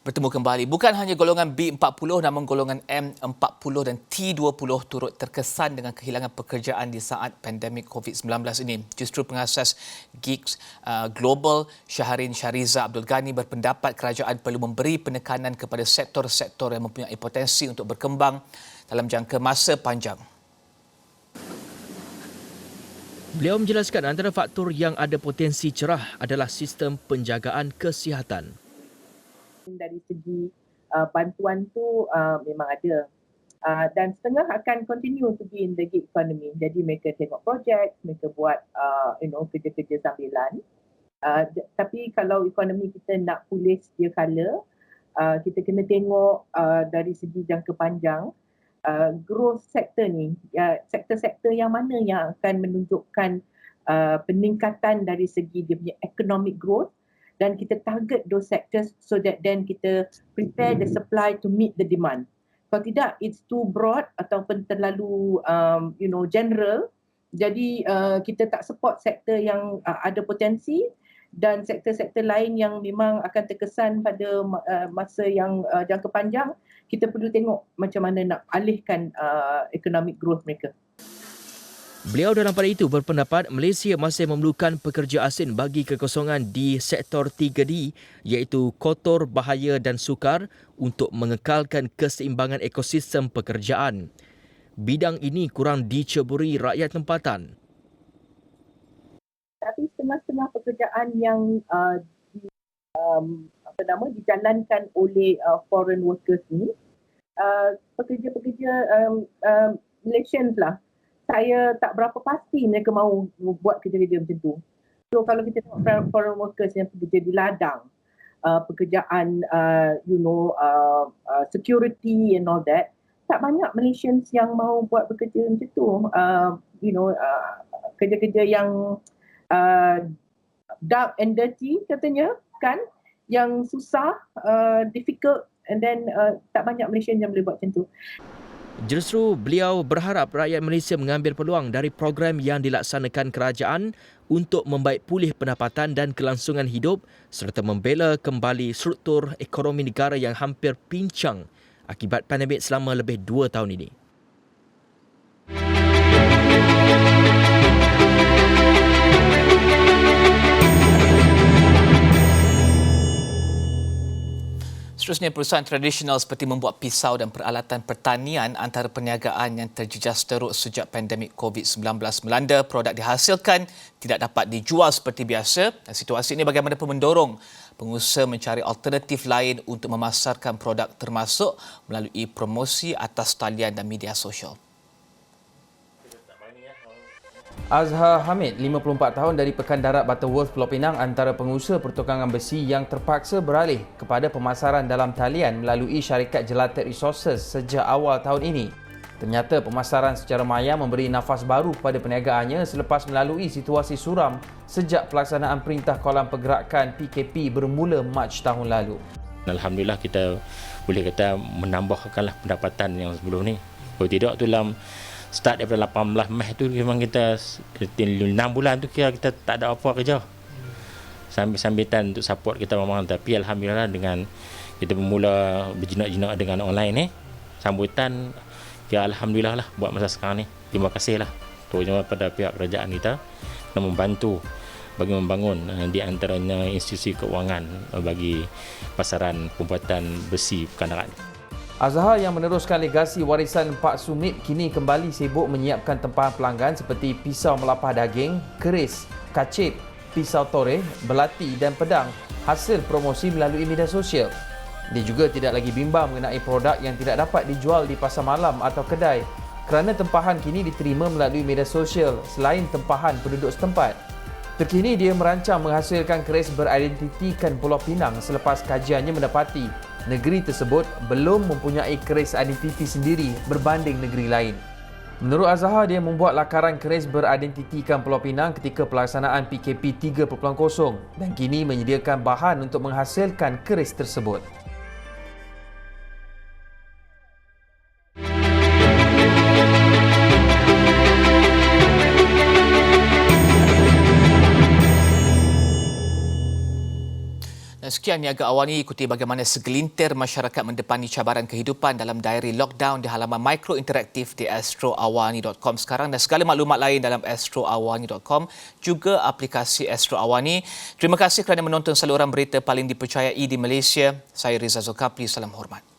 Bertemu kembali. Bukan hanya golongan B40 namun golongan M40 dan T20 turut terkesan dengan kehilangan pekerjaan di saat pandemik COVID-19 ini. Justru pengasas Gigs Global Syahrin Syariza Abdul Ghani berpendapat kerajaan perlu memberi penekanan kepada sektor-sektor yang mempunyai potensi untuk berkembang dalam jangka masa panjang. Beliau menjelaskan antara faktor yang ada potensi cerah adalah sistem penjagaan kesihatan. Dari segi bantuan tu memang ada dan setengah akan continue to be in the gig economy. Jadi mereka tengok projek, mereka buat kerja-kerja sambilan. Tapi kalau ekonomi kita nak pulih sedia kala, kita kena tengok dari segi jangka panjang growth sector ni, sektor-sektor yang mana yang akan menunjukkan peningkatan dari segi dia punya economic growth. Dan kita target those sectors so that then kita prepare the supply to meet the demand. Kalau tidak, it's too broad ataupun terlalu general. Jadi kita tak support sektor yang ada potensi dan sektor-sektor lain yang memang akan terkesan pada masa yang jangka panjang. Kita perlu tengok macam mana nak alihkan economic growth mereka. Beliau dalam pada itu berpendapat Malaysia masih memerlukan pekerja asing bagi kekosongan di sektor 3D iaitu kotor, bahaya dan sukar untuk mengekalkan keseimbangan ekosistem pekerjaan. Bidang ini kurang diceburi rakyat tempatan. Tapi setengah-setengah pekerjaan yang dijalankan oleh foreign workers ni, pekerja-pekerja Malaysians lah, saya tak berapa pasti mereka mahu buat kerja-kerja macam tu. So kalau kita tengok foreign workers yang bekerja di ladang, pekerjaan security and all that, tak banyak Malaysians yang mahu buat bekerja macam tu. Kerja-kerja yang dark and dirty katanya kan, yang susah, difficult, and then tak banyak Malaysian yang boleh buat macam tu. Justru beliau berharap rakyat Malaysia mengambil peluang dari program yang dilaksanakan kerajaan untuk membaik pulih pendapatan dan kelangsungan hidup serta membela kembali struktur ekonomi negara yang hampir pincang akibat pandemik selama lebih 2 tahun ini. Seterusnya, perusahaan tradisional seperti membuat pisau dan peralatan pertanian antara perniagaan yang terjejas teruk sejak pandemik COVID-19 melanda. Produk dihasilkan tidak dapat dijual seperti biasa dan situasi ini bagaimanapun mendorong pengusaha mencari alternatif lain untuk memasarkan produk termasuk melalui promosi atas talian dan media sosial. Azhar Hamid, 54 tahun dari Pekan Darat Butterworth, Pulau Pinang, antara pengusaha pertukangan besi yang terpaksa beralih kepada pemasaran dalam talian melalui syarikat Gelated Resources sejak awal tahun ini. Ternyata pemasaran secara maya memberi nafas baru kepada perniagaannya selepas melalui situasi suram sejak pelaksanaan Perintah Kawalan Pergerakan PKP bermula Mac tahun lalu. Alhamdulillah kita boleh kata menambahkanlah pendapatan yang sebelum ni. Kalau tidak tu dalam start daripada 18 Mei tu memang kita 6 bulan tu kira kita tak ada apa kerja. Sambil-sambitan untuk support kita memang, tapi alhamdulillah dengan kita bermula berjinak-jinak dengan online ni, sambutan ya alhamdulillah lah buat masa sekarang ni. Terima kasih lah terutama pada pihak kerajaan kita yang membantu bagi membangun di antaranya institusi keuangan bagi pasaran pembuatan besi Pekan Darat. Azhar yang meneruskan legasi warisan Pak Sumit kini kembali sibuk menyiapkan tempahan pelanggan seperti pisau melapah daging, keris, kacip, pisau toreh, belati dan pedang hasil promosi melalui media sosial. Dia juga tidak lagi bimbang mengenai produk yang tidak dapat dijual di pasar malam atau kedai kerana tempahan kini diterima melalui media sosial selain tempahan penduduk setempat. Terkini dia merancang menghasilkan keris beridentitikan Pulau Pinang selepas kajiannya mendapati negeri tersebut belum mempunyai keris identiti sendiri berbanding negeri lain. Menurut Azhar, dia membuat lakaran keris beridentitikan Pulau Pinang ketika pelaksanaan PKP 3.0 dan kini menyediakan bahan untuk menghasilkan keris tersebut. Sekian Niaga Awani, ikuti bagaimana segelintir masyarakat mendepani cabaran kehidupan dalam diary lockdown di halaman Micro Interaktif di astroawani.com sekarang dan segala maklumat lain dalam astroawani.com, juga aplikasi Astro Awani. Terima kasih kerana menonton saluran berita paling dipercayai di Malaysia. Saya Riza Zulkafli, salam hormat.